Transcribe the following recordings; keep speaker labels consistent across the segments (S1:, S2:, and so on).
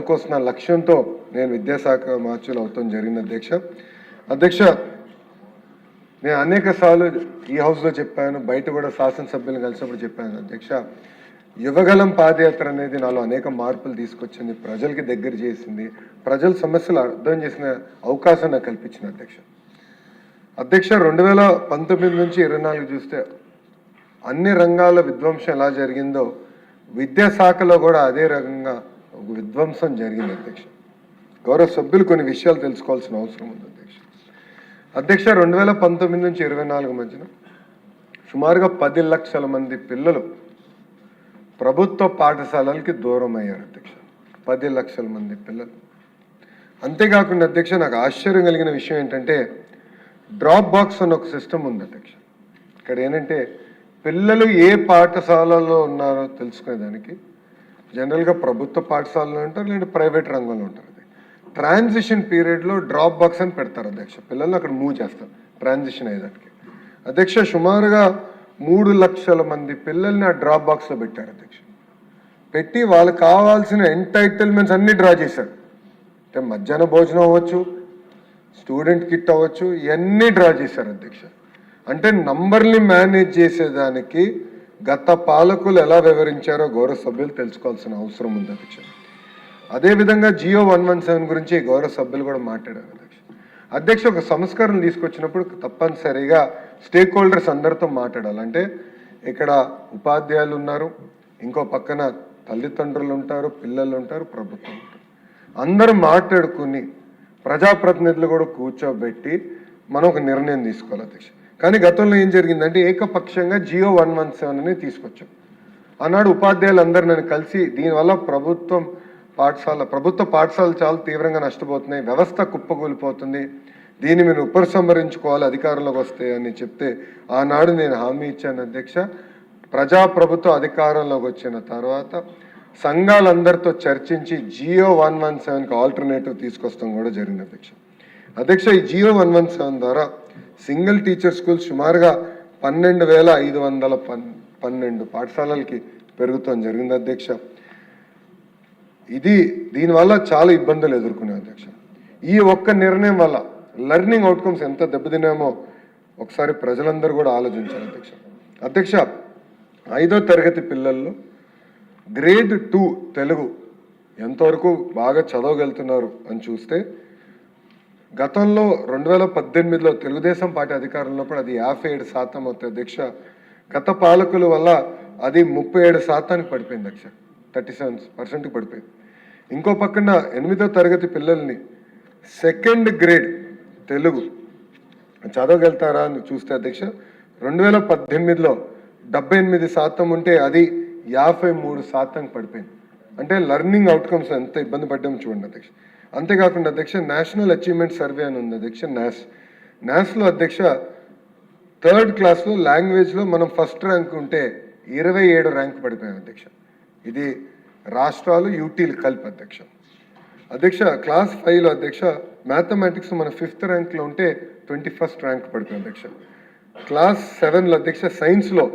S1: పనికొస్తున్న లక్ష్యంతో నేను విద్యాశాఖ మార్చులు అవుతాం జరిగింది అధ్యక్ష నేను అనేక సార్లు ఈ హౌస్లో చెప్పాను, బయట కూడా శాసనసభ్యులను కలిసినప్పుడు చెప్పాను అధ్యక్ష. యువగలం పాదయాత్ర అనేది నాలో అనేక మార్పులు తీసుకొచ్చింది, ప్రజలకి దగ్గర చేసింది, ప్రజల సమస్యలు అర్థం చేసిన అవకాశం నాకు కల్పించింది అధ్యక్ష 2019 నుంచి 24 చూస్తే అన్ని రంగాల విధ్వంసం ఎలా జరిగిందో విద్యాశాఖలో కూడా అదే రకంగా ఒక విధ్వంసం జరిగింది అధ్యక్ష. గౌరవ సభ్యులు కొన్ని విషయాలు తెలుసుకోవాల్సిన అవసరం ఉంది అధ్యక్ష 2019 నుంచి 24 మధ్యన సుమారుగా 10 లక్షల మంది పిల్లలు ప్రభుత్వ పాఠశాలలకి దూరం అయ్యారు అధ్యక్ష. 10 లక్షల మంది పిల్లలు. అంతేకాకుండా అధ్యక్ష నాకు ఆశ్చర్యం కలిగిన విషయం ఏంటంటే డ్రాప్ బాక్స్ అన్న ఒక సిస్టమ్ ఉంది అధ్యక్ష. ఇక్కడ ఏంటంటే పిల్లలు ఏ పాఠశాలలో ఉన్నారో తెలుసుకునేదానికి జనరల్గా ప్రభుత్వ పాఠశాలలో ఉంటారు, లేదంటే ప్రైవేట్ రంగంలో ఉంటారు. ట్రాన్సిషన్ పీరియడ్లో డ్రాప్ బాక్స్ అని పెడతారు అధ్యక్ష, పిల్లల్ని అక్కడ మూవ్ చేస్తారు ట్రాన్సిషన్ అయ్యేదానికి అధ్యక్ష. సుమారుగా 3 లక్షల మంది పిల్లల్ని ఆ డ్రాప్ బాక్స్లో పెట్టారు అధ్యక్ష. పెట్టి వాళ్ళకి కావాల్సిన ఎంటైటిల్మెంట్స్ అన్నీ డ్రా చేశారు. అంటే మధ్యాహ్న భోజనం అవ్వచ్చు, స్టూడెంట్ కిట్ అవ్వచ్చు, ఇవన్నీ డ్రా చేశారు అధ్యక్ష. అంటే నంబర్ని మేనేజ్ చేసేదానికి గత పాలకులు ఎలా వివరించారో గౌరవ సభ్యులు తెలుసుకోవాల్సిన అవసరం ఉంది అధ్యక్ష. అదేవిధంగా జియో 117 గురించి గౌరవ సభ్యులు కూడా మాట్లాడారు అధ్యక్ష. ఒక సంస్కరణ తీసుకొచ్చినప్పుడు తప్పనిసరిగా స్టేక్ హోల్డర్స్ అందరితో మాట్లాడాలి. అంటే ఇక్కడ ఉపాధ్యాయులు ఉన్నారు, ఇంకో పక్కన తల్లిదండ్రులు ఉంటారు, పిల్లలు ఉంటారు, ప్రభుత్వం ఉంటారు. అందరూ మాట్లాడుకుని ప్రజాప్రతినిధులు కూడా కూర్చోబెట్టి మనం ఒక నిర్ణయం తీసుకోవాలి అధ్యక్ష. కానీ గతంలో ఏం జరిగిందంటే ఏకపక్షంగా జియో 117 అని తీసుకొచ్చాం. ఆనాడు ఉపాధ్యాయులు అందరూ నన్ను కలిసి దీనివల్ల ప్రభుత్వ పాఠశాలలు చాలా తీవ్రంగా నష్టపోతున్నాయి, వ్యవస్థ కుప్పకూలిపోతుంది, దీన్ని మీరు ఉపసంహరించుకోవాలి అధికారంలోకి వస్తే అని చెప్తే ఆనాడు నేను హామీ ఇచ్చాను అధ్యక్ష. ప్రజాప్రభుత్వ అధికారంలోకి వచ్చిన తర్వాత సంఘాలందరితో చర్చించి జియో 117కి ఆల్టర్నేటివ్ తీసుకొస్తాం కూడా జరిగింది అధ్యక్ష. ఈ జియో 117 ద్వారా సింగిల్ టీచర్ స్కూల్ సుమారుగా 12,512 పాఠశాలలకి పెరుగుతాం జరిగింది అధ్యక్ష. దీనివల్ల చాలా ఇబ్బందులు ఎదుర్కొనే అధ్యక్ష. ఈ ఒక్క నిర్ణయం వల్ల లెర్నింగ్ అవుట్కమ్స్ ఎంత దెబ్బతిన్నామో ఒకసారి ప్రజలందరూ కూడా ఆలోచించారు అధ్యక్ష. 5వ తరగతి పిల్లల్లో గ్రేడ్ 2 తెలుగు ఎంతవరకు బాగా చదవగలుగుతున్నారు అని చూస్తే గతంలో 2018లో తెలుగుదేశం పార్టీ అధికారంలో కూడా అది 57% అవుతుంది అధ్యక్ష. గత పాలకుల వల్ల అది 37%కి పడిపోయింది అధ్యక్ష, 37%కి పడిపోయింది. ఇంకో పక్కన 8వ తరగతి పిల్లల్ని సెకండ్ గ్రేడ్ తెలుగు చదవగలుగుతారా అని చూస్తే అధ్యక్ష 2018లో 78% ఉంటే అది 53%కి పడిపోయింది. అంటే లెర్నింగ్ అవుట్కమ్స్ ఎంత ఇబ్బంది పడ్డామో చూడండి అధ్యక్ష. అంతేకాకుండా అధ్యక్ష నేషనల్ అచీవ్మెంట్ సర్వే అని ఉంది అధ్యక్ష. నాస్లో అధ్యక్ష 3rd క్లాస్లో లాంగ్వేజ్లో మనం ఫస్ట్ ర్యాంక్ ఉంటే 27 ర్యాంక్ పడిపోయాం అధ్యక్ష. ఇది రాష్ట్రాలు యూటీలు కలిపి అధ్యక్ష. క్లాస్ 5లో అధ్యక్ష మ్యాథమెటిక్స్ మన 5th ర్యాంక్లో ఉంటే 21st ర్యాంక్ పడిపోయింది అధ్యక్ష. క్లాస్ 7లో అధ్యక్ష సైన్స్లో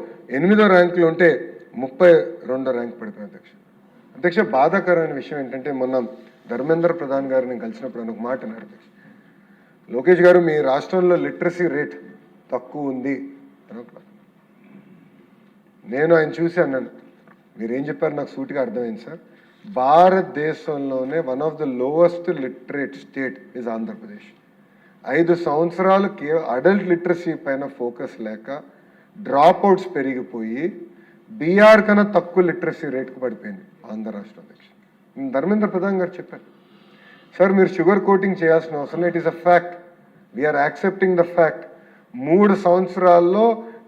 S1: 8వ ర్యాంక్లో ఉంటే 32వ ర్యాంక్ పడిపోయింది అధ్యక్ష. బాధాకరమైన విషయం ఏంటంటే మొన్న ధర్మేంద్ర ప్రధాన్ గారిని కలిసినప్పుడు ఆయన ఒక మాట అన్నారు అధ్యక్ష. లోకేష్ గారు మీ రాష్ట్రంలో లిటరసీ రేట్ తక్కువ ఉంది అని. నేను ఆయన చూసి అన్నాను, మీరేం చెప్పారు నాకు సూటిగా అర్థమైంది సార్. భారతదేశంలోనే one of the lowest literate state is Andhra Pradesh. 5 సంవత్సరాలు అడల్ట్ లిటరసీ పైన ఫోకస్ లేక డ్రాప్ అవుట్స్ పెరిగిపోయి బీఆర్ కన్నా తక్కువ లిటరసీ రేట్కి పడిపోయింది ఆంధ్ర రాష్ట్రం అధ్యక్ష. ధర్మేంద్ర ప్రధాన్ గారు చెప్పారు, సార్ మీరు షుగర్ కోటింగ్ చేయాల్సిన అవసరం, it is a fact, we are accepting the fact. 3 సంవత్సరాల్లో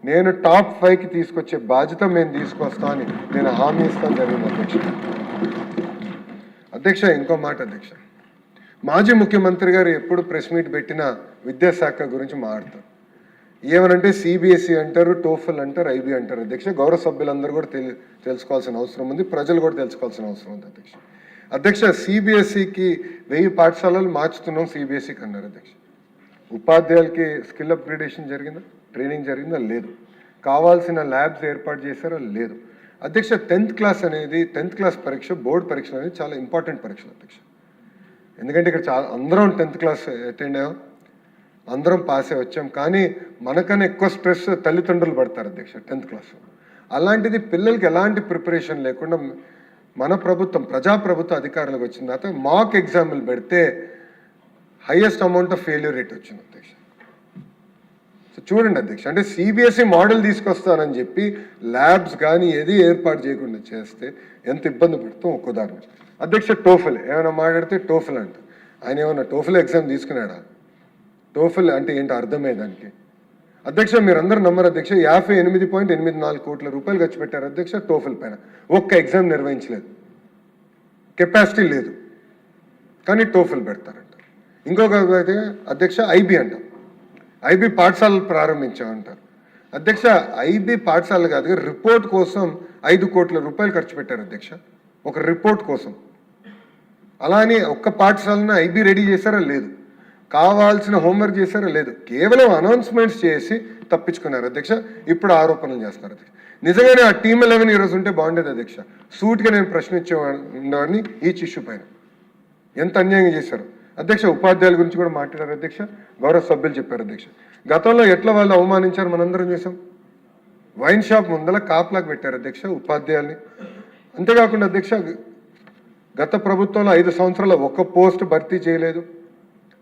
S1: నేను టాప్ 5కి తీసుకొచ్చే బాధ్యత మేము తీసుకొస్తామని నేను హామీ ఇస్తాను జరిగింది అధ్యక్ష. ఇంకో మాట అధ్యక్ష, మాజీ ముఖ్యమంత్రి గారు ఎప్పుడు ప్రెస్ మీట్ పెట్టినా విద్యాశాఖ గురించి మాట్లాడతారు. ఏమనంటే సిబిఎస్ఈ అంటారు, టోఫెల్ అంటారు, ఐబీ అంటారు అధ్యక్ష. గౌరవ సభ్యులందరూ కూడా తెలుసుకోవాల్సిన అవసరం ఉంది, ప్రజలు కూడా తెలుసుకోవాల్సిన అవసరం ఉంది అధ్యక్ష. సిబిఎస్ఈకి 1000 పాఠశాలలు మార్చుతున్నాం సిబిఎస్ఈకి అన్నారు అధ్యక్ష. ఉపాధ్యాయులకి స్కిల్ అప్గ్రేడేషన్ జరిగిందా, ట్రైనింగ్ జరిగిందా? లేదు. కావాల్సిన ల్యాబ్స్ ఏర్పాటు చేశారా? లేదు. అధ్యక్ష 10th క్లాస్ అనేది 10th క్లాస్ పరీక్ష బోర్డు పరీక్ష అనేది చాలా ఇంపార్టెంట్ పరీక్ష అధ్యక్ష. ఎందుకంటే ఇక్కడ చాలా అందరం 10th క్లాస్ అటెండ్ అయ్యాం, అందరం పాస్ అయ్యి వచ్చాం. కానీ మనకన్నా ఎక్కువ స్ట్రెస్ తల్లిదండ్రులు పడతారు అధ్యక్ష 10th క్లాస్. అలాంటిది పిల్లలకి ఎలాంటి ప్రిపరేషన్ లేకుండా మన ప్రభుత్వం ప్రజాప్రభుత్వ అధికారులకు వచ్చిన తర్వాత మాక్ ఎగ్జామ్లు పెడితే highest amount of failure rate వచ్చింది అధ్యక్ష. సో చూడండి అధ్యక్ష, అంటే సిబిఎస్ఈ మోడల్ తీసుకొస్తానని చెప్పి ల్యాబ్స్ కానీ ఏది ఏర్పాటు చేయకుండా చేస్తే ఎంత ఇబ్బంది పడుతాం ఒక్క ఉదాహరణ. అధ్యక్ష టోఫెల్ ఏమైనా మాట్లాడితే టోఫెల్ అంట, ఆయన ఏమైనా టోఫెల్ ఎగ్జామ్ తీసుకున్నాడా? టోఫెల్ అంటే ఏంటో అర్థమయ్యే దానికి. అధ్యక్ష మీరందరూ నమ్మరు అధ్యక్ష, 58.84 కోట్ల రూపాయలు ఖర్చు పెట్టారు అధ్యక్ష టోఫెల్ పైన. ఒక్క ఎగ్జామ్ నిర్వహించలేదు, కెపాసిటీ లేదు, కానీ టోఫెల్ పెడతారంట. ఇంకొక అయితే అధ్యక్ష ఐబీ అంట, ఐబీ పాఠశాలలు ప్రారంభించామంటారు. అధ్యక్ష ఐబీ పాఠశాలలు కాదు, రిపోర్ట్ కోసం 5 కోట్ల రూపాయలు ఖర్చు పెట్టారు అధ్యక్ష, ఒక రిపోర్ట్ కోసం. అలానే ఒక్క పాఠశాలను ఐబీ రెడీ చేశారా? లేదు. కావాల్సిన హోంవర్క్ చేశారా? లేదు. కేవలం అనౌన్స్మెంట్స్ చేసి తప్పించుకున్నారు అధ్యక్ష. ఇప్పుడు ఆరోపణలు చేస్తున్నారు అధ్యక్ష. నిజంగానే ఆ టీమ్ 11 ఈరోజు ఉంటే బాగుండేది అధ్యక్ష. సూట్గా నేను ప్రశ్నించేవాడిని ఈ ఇష్యూ పైన. ఎంత అన్యాయం చేశారు అధ్యక్ష. ఉపాధ్యాయుల గురించి కూడా మాట్లాడారు అధ్యక్ష, గౌరవ సభ్యులు చెప్పారు అధ్యక్ష. గతంలో ఎట్లా వాళ్ళు అవమానించారు మనందరం చూసాం. వైన్ షాప్ ముందల కాపులాగా పెట్టారు అధ్యక్ష ఉపాధ్యాయుల్ని. అంతేకాకుండా అధ్యక్ష గత ప్రభుత్వంలో 5 సంవత్సరాల ఒక్క పోస్ట్ భర్తీ చేయలేదు,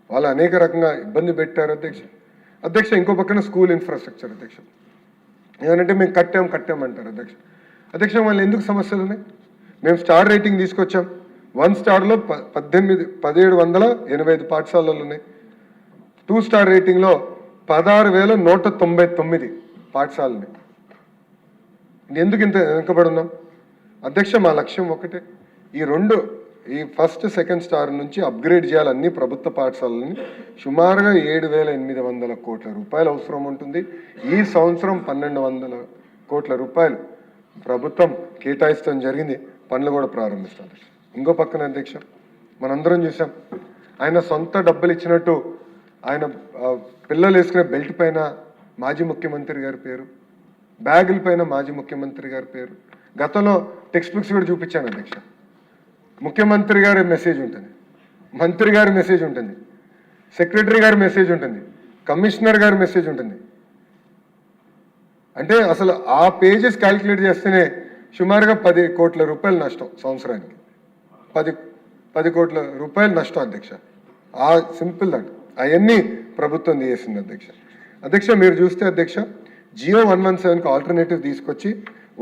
S1: వాళ్ళు అనేక రకంగా ఇబ్బంది పెట్టారు అధ్యక్ష. అధ్యక్ష ఇంకో పక్కన స్కూల్ ఇన్ఫ్రాస్ట్రక్చర్ అధ్యక్ష, ఏమంటే మేము కట్టామంటారు అధ్యక్ష. అధ్యక్ష వాళ్ళు ఎందుకు సమస్యలు ఉన్నాయి? మేము స్టార్ రేటింగ్ తీసుకొచ్చాం. 1 స్టార్లో 1785 పాఠశాలలు ఉన్నాయి. 2 స్టార్ రేటింగ్లో 16,199 పాఠశాలని. ఎందుకు ఇంత వెనుకబడి ఉన్నాం అధ్యక్ష? మా లక్ష్యం ఒకటే, ఈ ఫస్ట్ సెకండ్ స్టార్ నుంచి అప్గ్రేడ్ చేయాలి అన్ని ప్రభుత్వ పాఠశాలని. సుమారుగా 7,800 కోట్ల రూపాయలు అవసరం ఉంటుంది. ఈ సంవత్సరం 1,200 కోట్ల రూపాయలు ప్రభుత్వం కేటాయిస్తాం జరిగింది, పనులు కూడా ప్రారంభిస్తాం. ఇంకో పక్కన అధ్యక్ష మనందరం చూసాం, ఆయన సొంత డబ్బులు ఇచ్చినట్టు ఆయన పిల్లలు వేసుకునే బెల్ట్ పైన మాజీ ముఖ్యమంత్రి గారి పేరు, బ్యాగుల పైన మాజీ ముఖ్యమంత్రి గారి పేరు. గతంలో టెక్స్ట్ బుక్స్ కూడా చూపించాను అధ్యక్ష. ముఖ్యమంత్రి గారి మెసేజ్ ఉంటుంది, మంత్రి గారి మెసేజ్ ఉంటుంది, సెక్రటరీ గారి మెసేజ్ ఉంటుంది, కమిషనర్ గారి మెసేజ్ ఉంటుంది. అంటే అసలు ఆ పేజెస్ క్యాల్కులేట్ చేస్తేనే సుమారుగా 10 కోట్ల రూపాయలు నష్టం సంవత్సరానికి. 10 కోట్ల రూపాయలు నష్టం అధ్యక్ష. ఆ సింపుల్ దాంట్ అవన్నీ ప్రభుత్వం చేసింది అధ్యక్ష. అధ్యక్ష మీరు చూస్తే అధ్యక్ష జియో 117కి ఆల్టర్నేటివ్ తీసుకొచ్చి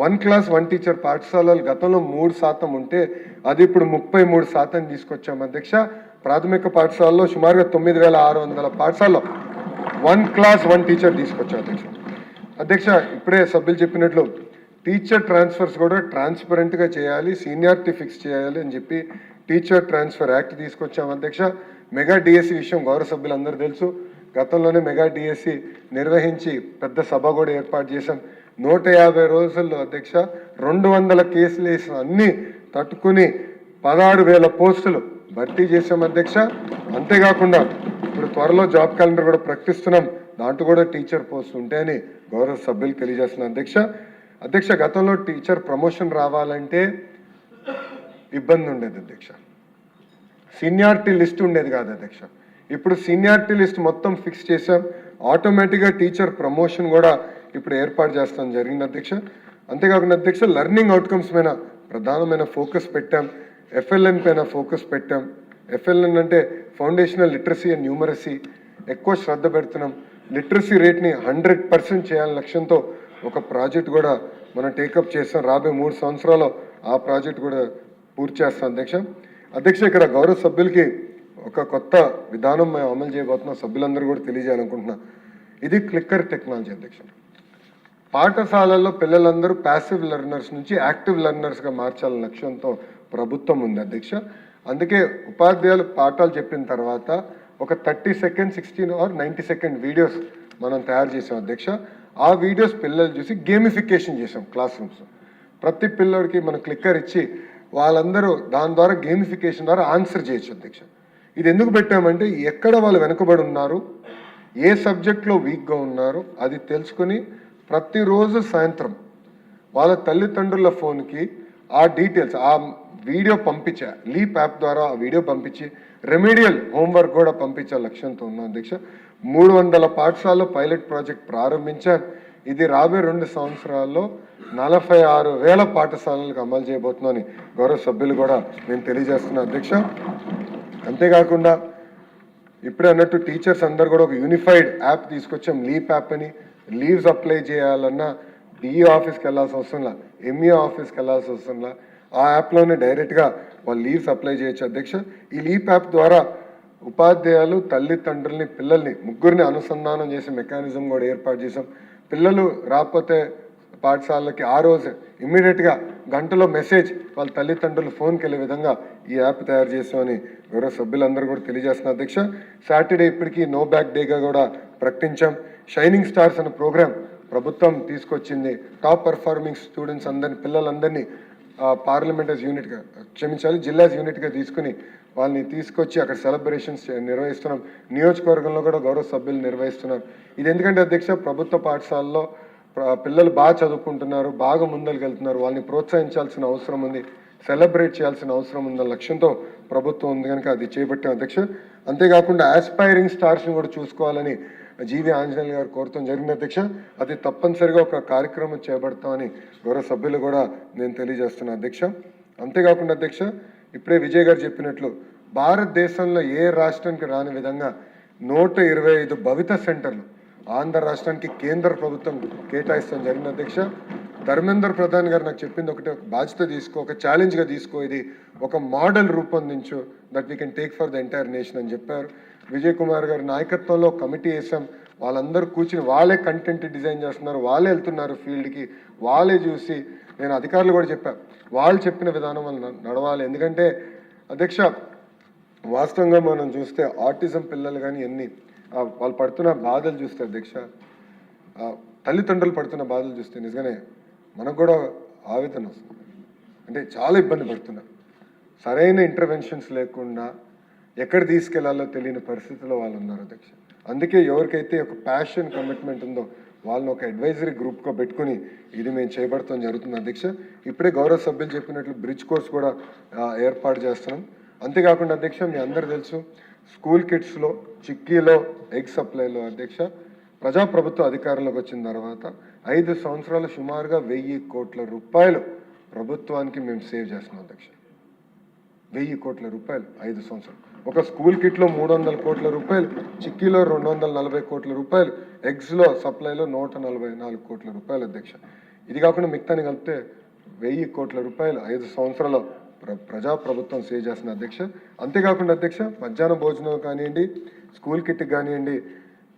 S1: 1 క్లాస్ 1 టీచర్ పాఠశాలలు గతంలో 3% ఉంటే అది ఇప్పుడు 33% తీసుకొచ్చాం అధ్యక్ష. ప్రాథమిక పాఠశాలలో సుమారుగా 9,600 పాఠశాలలో 1 క్లాస్ 1 టీచర్ తీసుకొచ్చాం అధ్యక్ష. అధ్యక్ష ఇప్పుడే సభ్యులు చెప్పినట్లు టీచర్ ట్రాన్స్ఫర్స్ కూడా ట్రాన్స్పరెంట్గా చేయాలి, సీనియారిటీ ఫిక్స్ చేయాలి అని చెప్పి టీచర్ ట్రాన్స్ఫర్ యాక్ట్ తీసుకొచ్చాం అధ్యక్ష. మెగా డిఎస్సి విషయం గౌరవ సభ్యులందరూ తెలుసు. గతంలోనే మెగా డిఎస్సి నిర్వహించి పెద్ద సభ కూడా ఏర్పాటు చేశాం. 150 రోజుల్లో అధ్యక్ష 200 కేసులు వేసిన అన్ని తట్టుకుని 16,000 పోస్టులు భర్తీ చేశాం అధ్యక్ష. అంతేకాకుండా ఇప్పుడు త్వరలో జాబ్ క్యాలెండర్ కూడా ప్రకటిస్తున్నాం, దాంట్లో కూడా టీచర్ పోస్ట్ ఉంటాయని గౌరవ సభ్యులు తెలియజేస్తున్నాం అధ్యక్ష. అధ్యక్ష గతంలో టీచర్ ప్రమోషన్ రావాలంటే ఇబ్బంది ఉండేది అధ్యక్ష, సీనియారిటీ లిస్ట్ ఉండేది కాదు అధ్యక్ష. ఇప్పుడు సీనియారిటీ లిస్ట్ మొత్తం ఫిక్స్ చేశాం. ఆటోమేటిక్గా టీచర్ ప్రమోషన్ కూడా ఇప్పుడు ఏర్పాటు చేస్తాం జరిగింది అధ్యక్ష. అంతేకాకుండా అధ్యక్ష లెర్నింగ్ అవుట్కమ్స్ పైన ప్రధానమైన ఫోకస్ పెట్టాం, ఎఫ్ఎల్ఎన్ పైన ఫోకస్ పెట్టాం. ఎఫ్ఎల్ఎన్ అంటే ఫౌండేషనల్ లిటరసీ అండ్ న్యూమరసీ ఎక్కువ శ్రద్ధ పెడుతున్నాం. లిటరసీ రేట్ని 100% చేయాలని లక్ష్యంతో ఒక ప్రాజెక్ట్ కూడా మనం టేకప్ చేస్తాం. రాబోయే 3 సంవత్సరాలు ఆ ప్రాజెక్ట్ కూడా పూర్తి చేస్తాం అధ్యక్ష. అధ్యక్ష ఇక్కడ గౌరవ సభ్యులకి ఒక కొత్త విధానం మేము అమలు చేయబోతున్నాం, సభ్యులందరూ కూడా తెలియజేయాలనుకుంటున్నా. ఇది క్లిక్కర్ టెక్నాలజీ అధ్యక్ష. పాఠశాలల్లో పిల్లలందరూ ప్యాసివ్ లెర్నర్స్ నుంచి యాక్టివ్ లెర్నర్స్గా మార్చాలనే లక్ష్యంతో ప్రభుత్వం ఉంది అధ్యక్ష. అందుకే ఉపాధ్యాయులు పాఠాలు చెప్పిన తర్వాత ఒక 30 సెకండ్ 16 or 90 సెకండ్ వీడియోస్ మనం తయారు చేసాం అధ్యక్ష. ఆ వీడియోస్ పిల్లలు చూసి గేమిఫికేషన్ చేసాం క్లాస్ రూమ్స్. ప్రతి పిల్లడికి మనం క్లిక్కర్ ఇచ్చి వాళ్ళందరూ దాని ద్వారా గేమిఫికేషన్ ద్వారా ఆన్సర్ చేయొచ్చు అధ్యక్ష. ఇది ఎందుకు పెట్టామంటే ఎక్కడ వాళ్ళు వెనుకబడి ఉన్నారు, ఏ సబ్జెక్ట్లో వీక్గా ఉన్నారు అది తెలుసుకుని ప్రతిరోజు సాయంత్రం వాళ్ళ తల్లిదండ్రుల ఫోన్కి ఆ డీటెయిల్స్, ఆ వీడియో పంపించా, లీప్ యాప్ ద్వారా ఆ వీడియో పంపించి రెమెడియల్ హోంవర్క్ కూడా పంపించే లక్ష్యంతో ఉన్నాం అధ్యక్ష. 300 పాఠశాలలో పైలట్ ప్రాజెక్ట్ ప్రారంభించారు. ఇది రాబోయే 2 సంవత్సరాల్లో 46,000 పాఠశాలలకు అమలు చేయబోతున్నామని గౌరవ సభ్యులు కూడా నేను తెలియజేస్తున్నా అధ్యక్ష. అంతేకాకుండా ఇప్పుడే అన్నట్టు టీచర్స్ అందరు కూడా ఒక యూనిఫైడ్ యాప్ తీసుకొచ్చాం, లీప్ యాప్ అని. లీవ్స్ అప్లై చేయాలన్నా డిఈ ఆఫీస్కి వెళ్ళాల్సిన అవసరంలా, ఎంఈఓ ఆఫీస్కి వెళ్ళాల్సిన అవసరంలా, ఆ యాప్లోనే డైరెక్ట్గా వాళ్ళు లీవ్స్ అప్లై చేయొచ్చు అధ్యక్ష. ఈ లీప్ యాప్ ద్వారా ఉపాధ్యాయులు తల్లిదండ్రుల్ని పిల్లల్ని ముగ్గురిని అనుసంధానం చేసే మెకానిజం కూడా ఏర్పాటు చేసాం. పిల్లలు రాకపోతే పాఠశాలకి ఆ రోజు ఇమ్మీడియట్గా గంటలో మెసేజ్ వాళ్ళ తల్లిదండ్రులు ఫోన్కి వెళ్ళే విధంగా ఈ యాప్ తయారు చేసామని గౌరవ సభ్యులందరూ కూడా తెలియజేస్తున్నారు అధ్యక్ష. సాటర్డే ఇప్పటికీ నో బ్యాక్ డేగా కూడా ప్రకటించాం. షైనింగ్ స్టార్స్ అనే ప్రోగ్రామ్ ప్రభుత్వం తీసుకొచ్చింది. టాప్ పర్ఫార్మింగ్ స్టూడెంట్స్ అందరినీ, పిల్లలందరినీ పార్లమెంటరీస్ యూనిట్గా, క్షమించాలి, జిల్లాస్ యూనిట్గా తీసుకుని వాళ్ళని తీసుకొచ్చి అక్కడ సెలబ్రేషన్స్ నిర్వహిస్తున్నాం. నియోజకవర్గంలో కూడా గౌరవ సభ్యులు నిర్వహిస్తున్నారు. ఇది ఎందుకంటే అధ్యక్ష, ప్రభుత్వ పాఠశాలలో పిల్లలు బాగా చదువుకుంటున్నారు, బాగా ముందరికి వెళ్తున్నారు, వాళ్ళని ప్రోత్సహించాల్సిన అవసరం ఉంది, సెలబ్రేట్ చేయాల్సిన అవసరం ఉందన్న లక్ష్యంతో ప్రభుత్వం ఉంది కనుక అది చేపట్టాం అధ్యక్ష. అంతేకాకుండా ఆస్పైరింగ్ స్టార్స్ని కూడా చూసుకోవాలని జీవి ఆంజనేయులు గారు కోరటం జరిగింది అధ్యక్ష. అది తప్పనిసరిగా ఒక కార్యక్రమం చేపడతామని గౌరవ సభ్యులు కూడా నేను తెలియజేస్తున్నా అధ్యక్ష. అంతేకాకుండా అధ్యక్ష, ఇప్పుడే విజయ్ గారు చెప్పినట్లు భారతదేశంలో ఏ రాష్ట్రానికి రాని విధంగా 125 భవిత సెంటర్లు ఆంధ్ర రాష్ట్రానికి కేంద్ర ప్రభుత్వం కేటాయిస్తాం జరిగిన అధ్యక్ష. ధర్మేంద్ర ప్రధాన్ గారు నాకు చెప్పింది ఒకటే, ఒక బాధ్యత తీసుకో, ఒక ఛాలెంజ్గా తీసుకో, ఇది ఒక మోడల్ రూపొందించు that we can take for the entire nation అని చెప్పారు. విజయ్ కుమార్ గారి నాయకత్వంలో కమిటీ వేసాం. వాళ్ళందరూ కూర్చుని వాళ్ళే కంటెంట్ డిజైన్ చేస్తున్నారు, వాళ్ళే వెళ్తున్నారు ఫీల్డ్కి, వాళ్ళే చూసి, నేను అధికారులు కూడా చెప్పాను, వాళ్ళు చెప్పిన విధానం వల్ల నడవాలి. ఎందుకంటే అధ్యక్ష, వాస్తవంగా మనం చూస్తే ఆటిజం పిల్లలు కానీ వాళ్ళు పడుతున్న బాధలు చూస్తే అధ్యక్ష, తల్లిదండ్రులు పడుతున్న బాధలు చూస్తే నిజంగానే మనకు కూడా ఆవేదన వస్తుంది. అంటే చాలా ఇబ్బంది పడుతున్నారు. సరైన ఇంటర్వెన్షన్స్ లేకుండా ఎక్కడ తీసుకెళ్లాలో తెలియని పరిస్థితిలో వాళ్ళు ఉన్నారు అధ్యక్ష. అందుకే ఎవరికైతే ఒక ప్యాషన్, కమిట్మెంట్ ఉందో వాళ్ళని ఒక అడ్వైజరీ గ్రూప్గా పెట్టుకుని ఇది మేము చేపడతాం జరుగుతుంది అధ్యక్ష. ఇప్పుడే గౌరవ సభ్యులు చెప్పినట్లు బ్రిడ్జ్ కోర్స్ కూడా ఏర్పాటు చేస్తున్నాం. అంతేకాకుండా అధ్యక్ష, మీ అందరూ తెలుసు, స్కూల్ కిట్స్లో, చిక్కీలో, ఎగ్ సప్లైలో అధ్యక్ష, ప్రజాప్రభుత్వ అధికారంలోకి వచ్చిన తర్వాత 5 సంవత్సరాలు సుమారుగా 1000 కోట్ల రూపాయలు ప్రభుత్వానికి మేము సేవ్ చేస్తున్నాం అధ్యక్ష. 1000 కోట్ల రూపాయలు 5 సంవత్సరాలు. ఒక స్కూల్ కిట్లో 300 కోట్ల రూపాయలు, చిక్కీలో 240 కోట్ల రూపాయలు, ఎగ్స్లో సప్లైలో 144 కోట్ల రూపాయలు అధ్యక్ష. ఇది కాకుండా మిగతాని కలిపితే 1000 కోట్ల రూపాయలు 5 సంవత్సరాల ప్రజాప్రభుత్వం సేవ్ చేస్తున్న అధ్యక్ష. అంతేకాకుండా అధ్యక్ష, మధ్యాహ్న భోజనం కానివ్వండి, స్కూల్ కిట్ కానివ్వండి,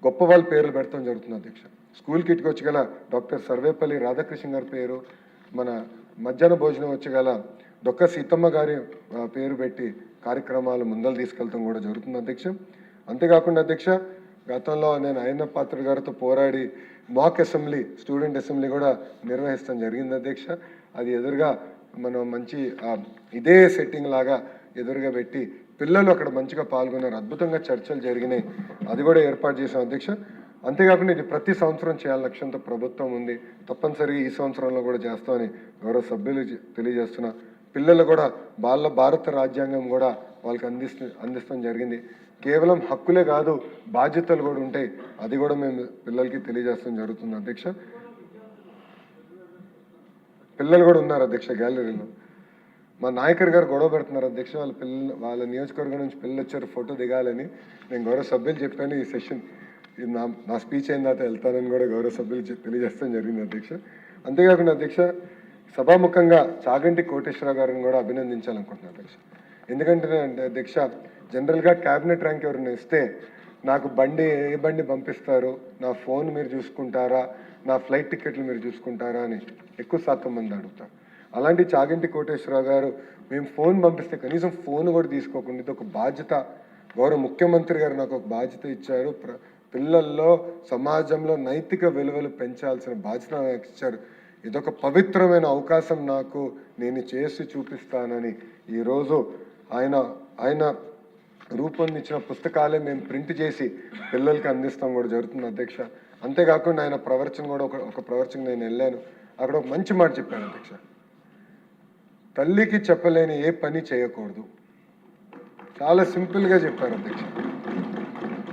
S1: గొప్ప వాళ్ళ పేర్లు పెడతాం జరుగుతుంది అధ్యక్ష. స్కూల్ కిట్కి వచ్చగల డాక్టర్ సర్వేపల్లి రాధాకృష్ణ గారి పేరు, మన మధ్యాహ్న భోజనం వచ్చగల డొక్క సీతమ్మ గారి పేరు పెట్టి కార్యక్రమాలు ముందలు తీసుకెళ్తాం కూడా జరుగుతుంది అధ్యక్ష. అంతేకాకుండా అధ్యక్ష, గతంలో నేను అయ్యన్న పాత్ర గారితో పోరాడి మాక్ అసెంబ్లీ, స్టూడెంట్ అసెంబ్లీ కూడా నిర్వహిస్తాం జరిగింది అధ్యక్ష. అది ఎదురుగా మనం మంచి ఇదే సెట్టింగ్ లాగా ఎదురుగా పెట్టి పిల్లలు అక్కడ మంచిగా పాల్గొన్నారు, అద్భుతంగా చర్చలు జరిగినాయి, అది కూడా ఏర్పాటు చేసాం అధ్యక్ష. అంతేకాకుండా ఇది ప్రతి సంవత్సరం చేయాలని లక్ష్యంతో ప్రభుత్వం ఉంది. తప్పనిసరిగా ఈ సంవత్సరంలో కూడా చేస్తామని గౌరవ సభ్యులు తెలియజేస్తున్నా. పిల్లలు కూడా భారత రాజ్యాంగం కూడా వాళ్ళకి అందిస్తాం జరిగింది. కేవలం హక్కులే కాదు, బాధ్యతలు కూడా ఉంటాయి, అది కూడా మేము పిల్లలకి తెలియజేస్తాం జరుగుతుంది అధ్యక్ష. పిల్లలు కూడా ఉన్నారు అధ్యక్ష గ్యాలరీలో. మా నాయకర్ గారు గొడవ పెడుతున్నారు అధ్యక్ష, వాళ్ళ నియోజకవర్గం నుంచి పిల్లలు వచ్చారు ఫోటో దిగాలని. నేను గౌరవ సభ్యులు చెప్పాను, ఈ సెషన్ నా స్పీచ్ అయిన తర్వాత వెళ్తానని కూడా గౌరవ సభ్యులు తెలియజేస్తాం జరిగింది అధ్యక్ష. అంతేకాకుండా అధ్యక్ష, సభాముఖంగా చాగంటి కోటేశ్వరరావు గారిని కూడా అభినందించాలనుకుంటున్నాను అధ్యక్ష. ఎందుకంటే అధ్యక్ష, జనరల్గా క్యాబినెట్ ర్యాంక్ ఎవరైనా ఇస్తే నాకు ఏ బండి పంపిస్తారు, నా ఫోన్ మీరు చూసుకుంటారా, నా ఫ్లైట్ టికెట్లు మీరు చూసుకుంటారా అని ఎక్కువ శాతం మంది అడుగుతారు. అలాంటి చాగంటి కోటేశ్వరరావు గారు మేము ఫోన్ పంపిస్తే కనీసం ఫోన్ కూడా తీసుకోకుండా, ఇది ఒక బాధ్యత, గౌరవ ముఖ్యమంత్రి గారు నాకు ఒక బాధ్యత ఇచ్చారు, పిల్లల్లో సమాజంలో నైతిక విలువలు పెంచాల్సిన బాధ్యత నాకు ఇచ్చారు, ఇదొక పవిత్రమైన అవకాశం నాకు, నేను చేసి చూపిస్తానని ఈరోజు ఆయన రూపొందించిన పుస్తకాలే మేము ప్రింట్ చేసి పిల్లలకి అందిస్తాం కూడా జరుగుతుంది అధ్యక్ష. అంతేకాకుండా ఆయన ప్రవచనం కూడా ఒక ప్రవచనం నేను వెళ్ళాను, అక్కడ ఒక మంచి మాట చెప్పాను అధ్యక్ష. తల్లికి చెప్పలేని ఏ పని చేయకూడదు. చాలా సింపుల్గా చెప్పారు అధ్యక్ష.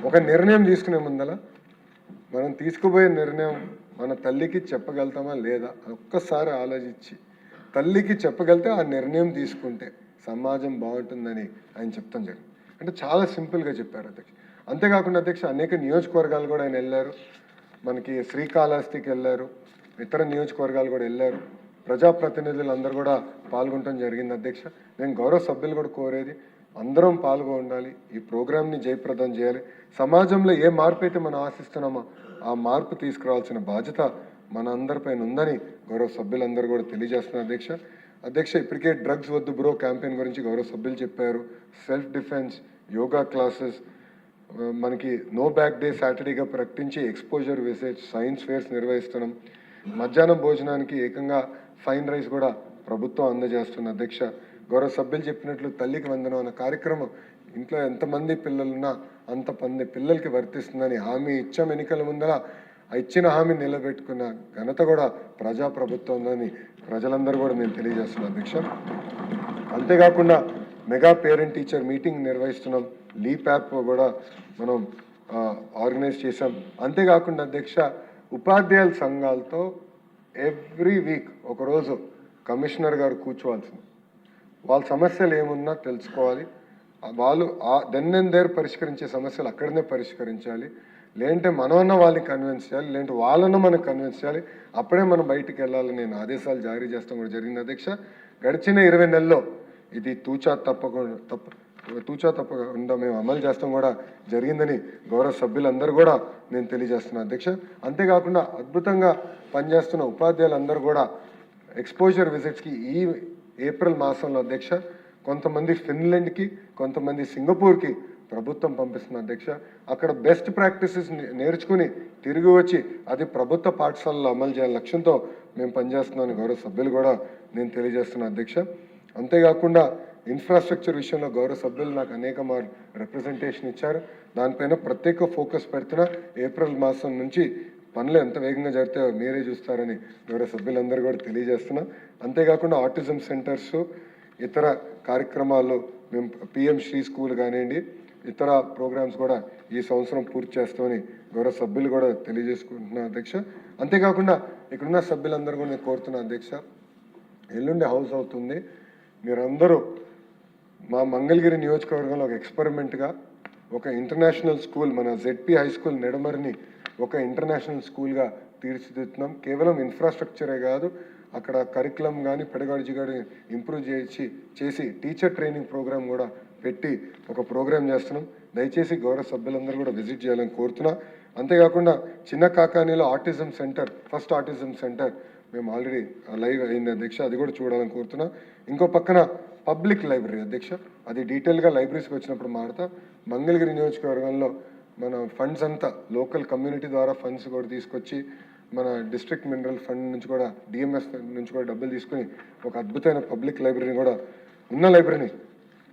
S1: ఒక నిర్ణయం తీసుకునే ముందల మనం తీసుకుపోయే నిర్ణయం మన తల్లికి చెప్పగలుగుతామా లేదా ఒక్కసారి ఆలోచించి తల్లికి చెప్పగలితే ఆ నిర్ణయం తీసుకుంటే సమాజం బాగుంటుందని ఆయన చెప్తాం జరిగింది. అంటే చాలా సింపుల్గా చెప్పారు అధ్యక్ష. అంతేకాకుండా అధ్యక్ష అనేక నియోజకవర్గాలు కూడా ఆయన వెళ్ళారు. మనకి శ్రీకాళహస్తికి వెళ్ళారు, ఇతర నియోజకవర్గాలు కూడా వెళ్ళారు. ప్రజాప్రతినిధులు అందరూ కూడా పాల్గొనడం జరిగింది అధ్యక్ష. నేను గౌరవ సభ్యులు కూడా కోరేది అందరం పాల్గొనాలి, ఈ ప్రోగ్రామ్ని జయప్రదం చేయాలి. సమాజంలో ఏ మార్పు అయితే మనం ఆశిస్తున్నామో ఆ మార్పు తీసుకురావాల్సిన బాధ్యత మన అందరిపైన ఉందని గౌరవ సభ్యులందరూ కూడా తెలియజేస్తున్నారు అధ్యక్ష. అధ్యక్ష ఇప్పటికే డ్రగ్స్ వద్దు బ్రో క్యాంపెయిన్ గురించి గౌరవ సభ్యులు చెప్పారు. సెల్ఫ్ డిఫెన్స్, యోగా క్లాసెస్, మనకి నో బ్యాక్ డే సాటర్డేగా ప్రకటించి ఎక్స్పోజర్ విజిట్స్, సైన్స్ ఫేర్స్ నిర్వహిస్తున్నాం. మధ్యాహ్నం భోజనానికి ఏకంగా ఫైన్ రైస్ కూడా ప్రభుత్వం అందజేస్తున్న అధ్యక్ష. గౌరవ సభ్యులు చెప్పినట్లు తల్లికి వందనం అన్న కార్యక్రమం ఇంట్లో ఎంతమంది పిల్లలున్నా అంతమంది పిల్లలకి వర్తిస్తుందని హామీ ఇచ్చాం ఎన్నికల ముందర. ఇచ్చిన హామీ నిలబెట్టుకున్న ఘనత కూడా ప్రజాప్రభుత్వం ఉందని ప్రజలందరూ కూడా నేను తెలియజేస్తున్నాను అధ్యక్ష. అంతేకాకుండా మెగా పేరెంట్ టీచర్ మీటింగ్ నిర్వహిస్తున్నాం. లీప్ యాప్ కూడా మనం ఆర్గనైజ్ చేశాం. అంతేకాకుండా అధ్యక్ష ఉపాధ్యాయుల సంఘాలతో ఎవ్రీ వీక్ ఒకరోజు కమిషనర్ గారు కూర్చోవాల్సింది. వాళ్ళ సమస్యలు ఏమున్నా తెలుసుకోవాలి, వాళ్ళు దెన్ అండ్ దేర్ పరిష్కరించే సమస్యలు అక్కడనే పరిష్కరించాలి. లేదంటే మనమన్నా వాళ్ళని కన్విన్స్ చేయాలి, లేదంటే వాళ్ళన్నా మనకు కన్విన్స్ చేయాలి. అప్పుడే మనం బయటికి వెళ్ళాలని నేను ఆదేశాలు జారీ చేస్తాం కూడా జరిగింది అధ్యక్ష. గడిచిన 20 నెలల్లో ఇది తూచా తప్పకుండా మేము అమలు చేస్తాం కూడా జరిగిందని గౌరవ సభ్యులందరూ కూడా నేను తెలియజేస్తున్నాను అధ్యక్ష. అంతేకాకుండా అద్భుతంగా పనిచేస్తున్న ఉపాధ్యాయులందరూ కూడా ఎక్స్పోజర్ విజిట్స్కి ఈ ఏప్రిల్ మాసంలో అధ్యక్ష కొంతమంది ఫిన్లాండ్కి, కొంతమంది సింగపూర్కి ప్రభుత్వం పంపిస్తుంది అధ్యక్ష. అక్కడ బెస్ట్ ప్రాక్టీసెస్ నేర్చుకుని తిరిగి వచ్చి అది ప్రభుత్వ పాఠశాలలో అమలు చేయాల లక్ష్యంతో మేము పనిచేస్తున్నామని గౌరవ సభ్యులు కూడా నేను తెలియజేస్తున్నాను అధ్యక్ష. అంతేకాకుండా ఇన్ఫ్రాస్ట్రక్చర్ విషయంలో గౌరవ సభ్యులు నాకు అనేక మార్లు రిప్రజెంటేషన్ ఇచ్చారు. దానిపైన ప్రత్యేక ఫోకస్ పెడుతున్నా. ఏప్రిల్ మాసం నుంచి పనులు ఎంత వేగంగా జరిగితే మీరే చూస్తారని గౌరవ సభ్యులందరూ కూడా తెలియజేస్తున్నా. అంతేకాకుండా ఆటిజం సెంటర్స్, ఇతర కార్యక్రమాల్లో మేము పిఎం శ్రీ స్కూల్ కానివ్వండి, ఇతర ప్రోగ్రామ్స్ కూడా ఈ సంవత్సరం పూర్తి చేస్తామని గౌరవ సభ్యులు కూడా తెలియజేసుకుంటున్నా అధ్యక్ష. అంతేకాకుండా ఇక్కడున్న సభ్యులందరూ కూడా నేను కోరుతున్నా అధ్యక్ష, ఎల్లుండి హౌస్ అవుతుంది, మీరందరూ మా మంగళగిరి నియోజకవర్గంలో ఒక ఎక్స్పెరిమెంట్గా ఒక ఇంటర్నేషనల్ స్కూల్, మన జెడ్పీ హై స్కూల్ నెడమరిని ఒక ఇంటర్నేషనల్ స్కూల్గా తీర్చిదిద్దుతున్నాం. కేవలం ఇన్ఫ్రాస్ట్రక్చరే కాదు, అక్కడ కరికులం కానీ పెడగాలజీ కానీ ఇంప్రూవ్ చేసి టీచర్ ట్రైనింగ్ ప్రోగ్రామ్ కూడా పెట్టి ఒక ప్రోగ్రామ్ చేస్తున్నాం. దయచేసి గౌరవ సభ్యులందరూ కూడా విజిట్ చేయాలని కోరుతున్నా. అంతేకాకుండా చిన్న కాకానీలో autism centre, first autism centre మేము ఆల్రెడీ లైవ్ అయింది అధ్యక్ష, అది కూడా చూడాలని కోరుతున్నా. ఇంకో పక్కన పబ్లిక్ లైబ్రరీ అధ్యక్ష, అది డీటెయిల్గా లైబ్రరీస్కి వచ్చినప్పుడు మాడతా. మంగళగిరి నియోజకవర్గంలో మన ఫండ్స్ అంతా లోకల్ కమ్యూనిటీ ద్వారా ఫండ్స్ కూడా తీసుకొచ్చి మన డిస్ట్రిక్ట్ మినరల్ ఫండ్ నుంచి కూడా డిఎంఎస్ నుంచి కూడా డబ్బులు తీసుకుని ఒక అద్భుతమైన పబ్లిక్ లైబ్రరీని కూడా ఉన్న లైబ్రరీని,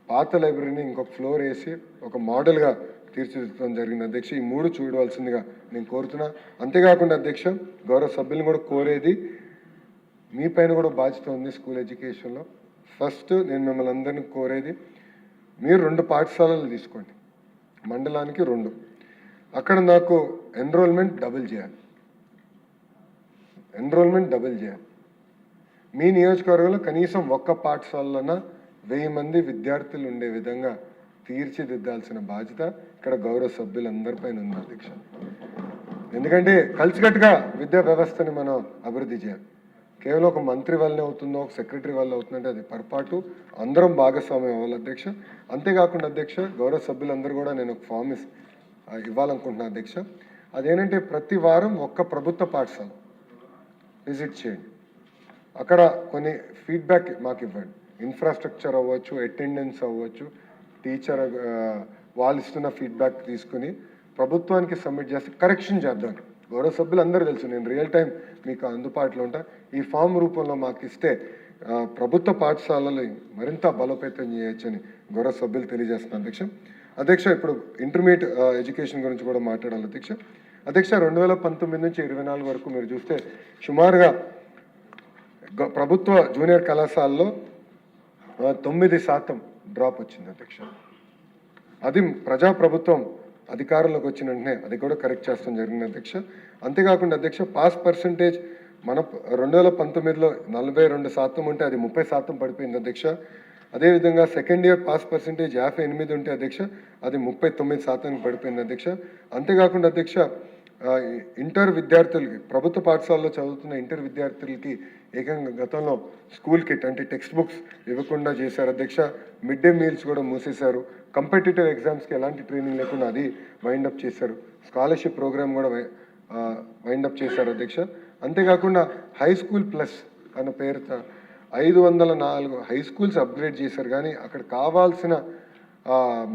S1: పాత లైబ్రరీని ఇంకొక ఫ్లోర్ వేసి ఒక మోడల్గా తీర్చిదిద్దడం జరిగింది అధ్యక్ష. ఈ 3 చూడవలసిందిగా నేను కోరుతున్నా. అంతేకాకుండా అధ్యక్ష గౌరవ సభ్యులను కూడా కోరేది, మీ పైన కూడా బాధ్యత ఉంది స్కూల్ ఎడ్యుకేషన్లో. ఫస్ట్ నేను మిమ్మల్ని అందరినీ కోరేది, మీరు 2 పాఠశాలలు తీసుకోండి, మండలానికి 2. అక్కడ నాకు ఎన్రోల్మెంట్ డబుల్ చేయాలి. మీ నియోజకవర్గంలో కనీసం ఒక్క పాఠశాలలోన 1000 మంది విద్యార్థులు ఉండే విధంగా తీర్చిదిద్దాల్సిన బాధ్యత ఇక్కడ గౌరవ సభ్యులందరిపైన ఉంది అధ్యక్ష. ఎందుకంటే కలిసికట్టుగా విద్యా వ్యవస్థని మనం అభివృద్ధి చేయాలి. కేవలం ఒక మంత్రి వల్లనే అవుతుందో, ఒక సెక్రటరీ వల్ల అవుతుందంటే అది పొరపాటు. అందరం భాగస్వామ్యం అవ్వాలి అధ్యక్ష. అంతేకాకుండా అధ్యక్ష గౌరవ సభ్యులందరూ కూడా నేను ఒక ఫామ్ ఇవ్వాలనుకుంటున్నాను అధ్యక్ష. అదేంటంటే ప్రతి వారం ఒక్క ప్రభుత్వ పాఠశాల విజిట్ చేయండి, అక్కడ కొన్ని ఫీడ్బ్యాక్ మాకు ఇవ్వండి. ఇన్ఫ్రాస్ట్రక్చర్ అవ్వచ్చు, అటెండెన్స్ అవ్వచ్చు, టీచర్ వాళ్ళు ఇస్తున్న ఫీడ్బ్యాక్ తీసుకుని ప్రభుత్వానికి సబ్మిట్ చేస్తే కరెక్షన్ చేద్దాం. గౌరవ సభ్యులు అందరూ తెలుసు, నేను రియల్ టైం మీకు అందుబాటులో ఉంటా. ఈ ఫామ్ రూపంలో మాకు ఇస్తే ప్రభుత్వ పాఠశాలలు మరింత బలోపేతం చేయొచ్చని గౌరవ సభ్యులు తెలియజేస్తున్నాను అధ్యక్ష. ఇప్పుడు ఇంటర్మీడియట్ ఎడ్యుకేషన్ గురించి కూడా మాట్లాడాలి అధ్యక్ష. 2019 నుంచి 24 వరకు మీరు చూస్తే సుమారుగా ప్రభుత్వ జూనియర్ కళాశాలలో 9% డ్రాప్ వచ్చింది అధ్యక్ష. అది ప్రజాప్రభుత్వం అధికారంలోకి వచ్చిన వెంటనే అది కూడా కరెక్ట్ చేస్తాం జరిగింది అధ్యక్ష. అంతేకాకుండా అధ్యక్ష పాస్ పర్సంటేజ్ మన 2019లో 42% ఉంటే అది 30% పడిపోయింది అధ్యక్ష. అదేవిధంగా సెకండ్ ఇయర్ పాస్ పర్సంటేజ్ 58 ఉంటే అధ్యక్ష అది 39% పడిపోయింది అధ్యక్ష. అంతేకాకుండా అధ్యక్ష ఇంటర్ విద్యార్థులకి ప్రభుత్వ పాఠశాలలో చదువుతున్న ఇంటర్ విద్యార్థులకి ఏకంగా గతంలో స్కూల్ కిట్ అంటే టెక్స్ట్ బుక్స్ ఇవ్వకుండా చేశారు అధ్యక్ష. మిడ్ డే మీల్స్ కూడా మూసేశారు. కంపిటేటివ్ ఎగ్జామ్స్కి ఎలాంటి ట్రైనింగ్ లేకుండా అది వైండప్ చేశారు. స్కాలర్షిప్ ప్రోగ్రామ్ కూడా వైండప్ చేశారు అధ్యక్ష. అంతేకాకుండా హై స్కూల్ ప్లస్ అన్న పేరుతో 504 హై స్కూల్స్ అప్గ్రేడ్ చేశారు. కానీ అక్కడ కావాల్సిన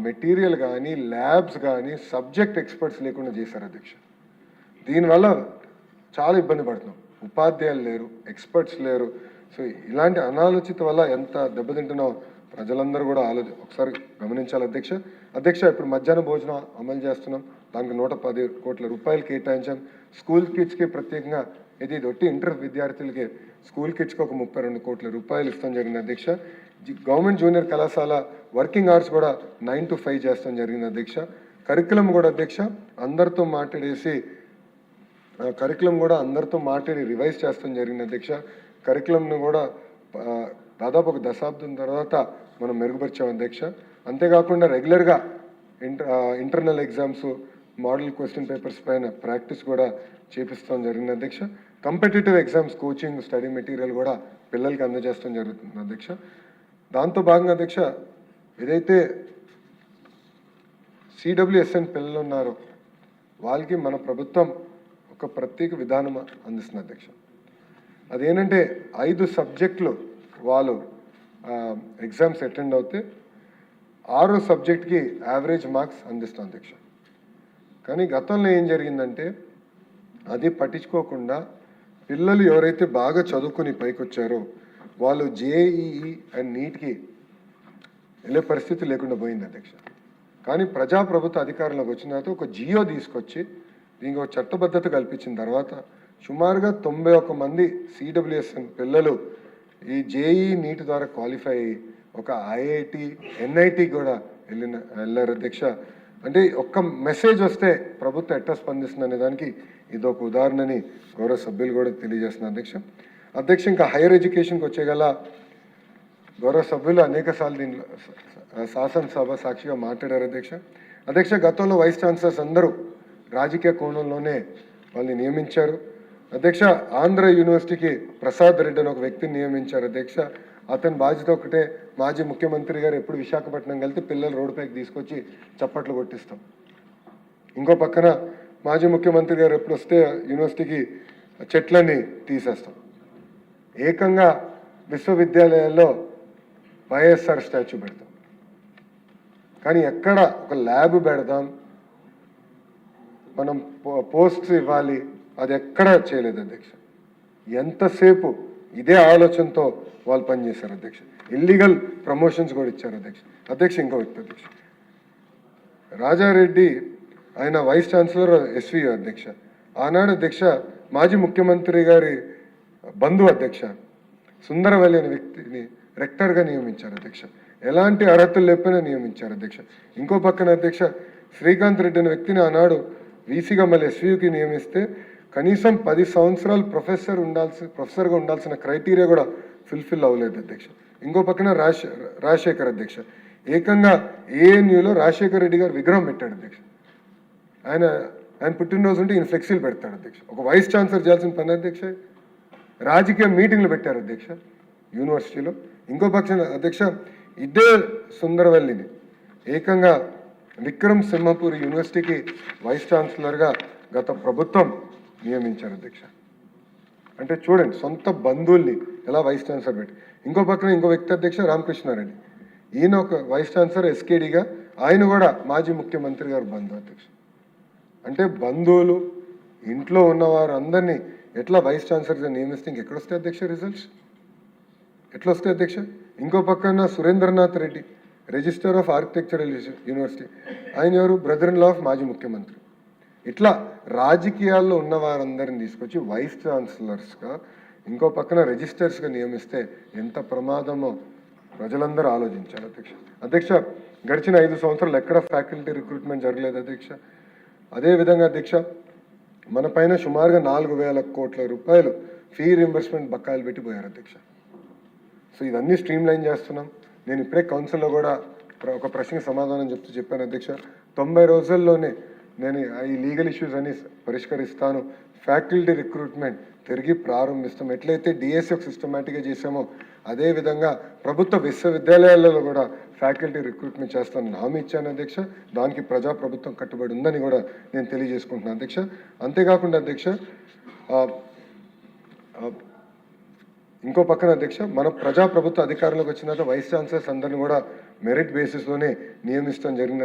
S1: మెటీరియల్ కానీ ల్యాబ్స్ కానీ సబ్జెక్ట్ ఎక్స్పర్ట్స్ లేకుండా చేశారు అధ్యక్ష. దీనివల్ల చాలా ఇబ్బంది పడుతున్నాం. ఉపాధ్యాయులు లేరు, ఎక్స్పర్ట్స్ లేరు. సో ఇలాంటి అనాలోచిత వల్ల ఎంత దెబ్బతింటున్నాం ప్రజలందరూ కూడా ఒకసారి గమనించాలి అధ్యక్ష. అధ్యక్ష ఇప్పుడు మధ్యాహ్న భోజనం అమలు చేస్తున్నాం. దానికి 110 కోట్ల రూపాయలు కేటాయించాం. స్కూల్ కిట్స్కి ప్రత్యేకంగా ఇది ఒట్టి ఇంటర్ విద్యార్థులకి స్కూల్ కిట్స్కి ఒక 32 కోట్ల రూపాయలు ఇస్తాం జరిగింది అధ్యక్ష. గవర్నమెంట్ జూనియర్ కళాశాల వర్కింగ్ అవర్స్ కూడా 9 to 5 చేస్తాం జరిగింది అధ్యక్ష. కరికులం కూడా అధ్యక్ష అందరితో మాట్లాడి రివైజ్ చేస్తాం జరిగింది అధ్యక్ష. కరికులంను కూడా దాదాపు ఒక దశాబ్దం తర్వాత మనం మెరుగుపరిచాం అధ్యక్ష. అంతేకాకుండా రెగ్యులర్గా internal exams model question papers పైన ప్రాక్టీస్ కూడా చేపిస్తాం జరిగింది అధ్యక్ష. Competitive exams coaching study material కూడా పిల్లలకి అందజేస్తాం జరుగుతుంది అధ్యక్ష. దాంతో భాగంగా అధ్యక్ష ఏదైతే CWSN పిల్లలు ఉన్నారో వాళ్ళకి మన ప్రభుత్వం ఒక ప్రత్యేక విధానం అందిస్తుంది అధ్యక్ష. అదేంటంటే 5 సబ్జెక్టులు వాళ్ళు ఎగ్జామ్స్ అటెండ్ అవుతే 6 సబ్జెక్ట్కి యావరేజ్ మార్క్స్ అందిస్తాం అధ్యక్ష. కానీ గతంలో ఏం జరిగిందంటే అది పట్టించుకోకుండా పిల్లలు ఎవరైతే బాగా చదువుకుని పైకి వచ్చారో వాళ్ళు JEE అండ్ నీట్కి వెళ్ళే పరిస్థితి లేకుండా పోయింది అధ్యక్ష. కానీ ప్రజాప్రభుత్వ అధికారంలోకి వచ్చిన తర్వాత ఒక జియో తీసుకొచ్చి దీనికి ఒక చట్టబద్ధత కల్పించిన తర్వాత సుమారుగా 91 మంది CWSN పిల్లలు ఈ JEE నీట్ ద్వారా క్వాలిఫై అయ్యి ఒక IIT NIT కూడా వెళ్ళారు అధ్యక్ష. అంటే ఒక్క మెసేజ్ వస్తే ప్రభుత్వం ఎట్లా స్పందిస్తుంది అనే దానికి ఇది ఒక ఉదాహరణని గౌరవ సభ్యులు కూడా తెలియజేస్తున్నారు అధ్యక్ష. ఇంకా హైయర్ ఎడ్యుకేషన్కి వచ్చేగల గౌరవ సభ్యులు అనేక సార్లు దీనిలో శాసనసభ సాక్షిగా మాట్లాడారు అధ్యక్ష. గతంలో వైస్ ఛాన్సలర్స్ అందరూ రాజకీయ కోణంలోనే వాళ్ళని నియమించారు అధ్యక్ష. ఆంధ్ర యూనివర్సిటీకి ప్రసాద్ రెడ్డి అని ఒక వ్యక్తిని నియమించారు అధ్యక్ష. అతని బాధ్యత ఒకటే, మాజీ ముఖ్యమంత్రి గారు ఎప్పుడు విశాఖపట్నం వెళ్తే పిల్లలు రోడ్డుపైకి తీసుకొచ్చి చప్పట్లు కొట్టిస్తాం. ఇంకో పక్కన మాజీ ముఖ్యమంత్రి గారు ఎప్పుడు వస్తే యూనివర్సిటీకి చెట్లని తీసేస్తాం. ఏకంగా విశ్వవిద్యాలయాల్లో వైఎస్ఆర్ స్టాచ్యూ పెడతాం. కానీ ఎక్కడ ఒక ల్యాబ్ పెడదాం, మనం పోస్ట్స్ ఇవ్వాలి, అది ఎక్కడా చేయలేదు అధ్యక్ష. ఎంతసేపు ఇదే ఆలోచనతో వాళ్ళు పనిచేశారు అధ్యక్ష. ఇల్లీగల్ ప్రమోషన్స్ కూడా ఇచ్చారు అధ్యక్ష. ఇంకో వ్యక్తి అధ్యక్ష రాజారెడ్డి, ఆయన వైస్ ఛాన్సలర్ SVU అధ్యక్ష. ఆనాడు అధ్యక్ష మాజీ ముఖ్యమంత్రి గారి బంధువు అధ్యక్ష సుందరవల్లి అనే వ్యక్తిని రెక్టర్గా నియమించారు అధ్యక్ష. ఎలాంటి అర్హతలు లేకపోయినా నియమించారు అధ్యక్ష. ఇంకో పక్కన అధ్యక్ష శ్రీకాంత్ రెడ్డి అనే వ్యక్తిని ఆనాడు వీసీగా మళ్ళీ SVUకి నియమిస్తే కనీసం 10 సంవత్సరాలు ప్రొఫెసర్గా ఉండాల్సిన క్రైటీరియా కూడా ఫుల్ఫిల్ అవ్వలేదు అధ్యక్ష. ఇంకో పక్కన రాజశేఖర్ అధ్యక్ష ఏకంగా ANUలో రాజశేఖర్ రెడ్డి గారు విగ్రహం పెట్టాడు అధ్యక్ష. ఆయన పుట్టినరోజు ఉంటే ఈయన ఫ్లెక్సీలు పెడతాడు అధ్యక్ష. ఒక వైస్ ఛాన్సలర్ చేయాల్సిన పని అధ్యక్ష. రాజకీయ మీటింగ్లు పెట్టారు అధ్యక్ష యూనివర్సిటీలో. ఇంకో పక్షం అధ్యక్ష ఇదే సుందరవల్లిని ఏకంగా విక్రమ్ సింహపూర్ యూనివర్సిటీకి వైస్ ఛాన్సలర్గా గత ప్రభుత్వం నియమించారు అధ్యక్ష. అంటే చూడండి, సొంత బంధువుల్ని ఎలా వైస్ ఛాన్సలర్ పెట్టి. ఇంకో పక్కన ఇంకో వ్యక్తి అధ్యక్ష రామకృష్ణారెడ్డి, ఈయన ఒక వైస్ ఛాన్సలర్ SKDగా, ఆయన కూడా మాజీ ముఖ్యమంత్రి గారు బంధువు అధ్యక్ష. అంటే బంధువులు ఇంట్లో ఉన్నవారు అందరినీ ఎట్లా వైస్ ఛాన్సలర్గా నియమిస్తే ఇంకెక్కడ వస్తాయి అధ్యక్ష రిజల్ట్స్? ఎట్లా వస్తాయి అధ్యక్ష? ఇంకో పక్కన Surendranath Reddy, register of architectural university, ఆయన ఎవరు? బ్రదర్ ఇన్ లా ఆఫ్ మాజీ ముఖ్యమంత్రి. ఇట్లా రాజకీయాల్లో ఉన్న వారందరిని తీసుకొచ్చి వైస్ ఛాన్సలర్స్గా ఇంకో పక్కన రిజిస్టర్స్గా నియమిస్తే ఎంత ప్రమాదమో ప్రజలందరూ ఆలోచించాలి అధ్యక్ష. అధ్యక్ష, గడిచిన 5 సంవత్సరాలు ఎక్కడ ఫ్యాకల్టీ రిక్రూట్మెంట్ జరగలేదు అధ్యక్ష. అదేవిధంగా అధ్యక్ష, మన పైన సుమారుగా 4,000 కోట్ల రూపాయలు ఫీ రీంబర్స్మెంట్ బకాయిలు పెట్టిపోయారు అధ్యక్ష. సో ఇదన్నీ స్ట్రీమ్ లైన్ చేస్తున్నాం. నేను ఇప్పుడే కౌన్సిల్లో కూడా ఒక ప్రశ్నకి సమాధానం చెప్పాను అధ్యక్ష. 90 రోజుల్లోనే నేను ఈ లీగల్ ఇష్యూస్ అన్ని పరిష్కరిస్తాను. ఫ్యాకల్టీ రిక్రూట్మెంట్ తిరిగి ప్రారంభిస్తాం. ఎట్లయితే డిఎస్ఎఫ్ సిస్టమేటిక్గా చేసామో అదేవిధంగా ప్రభుత్వ విశ్వవిద్యాలయాలలో కూడా ఫ్యాకల్టీ రిక్రూట్మెంట్ చేస్తానని హామీ ఇచ్చాను అధ్యక్ష. దానికి ప్రభుత్వం కట్టుబడి ఉందని కూడా నేను తెలియజేసుకుంటున్నాను అధ్యక్ష. అంతేకాకుండా అధ్యక్ష, ఇంకో పక్కన అధ్యక్ష, మన ప్రభుత్వ అధికారంలోకి వచ్చిన తర్వాత వైస్ ఛాన్సలర్స్ అందరినీ కూడా మెరిట్ బేసిస్లోనే నియమిస్తాం జరిగినది.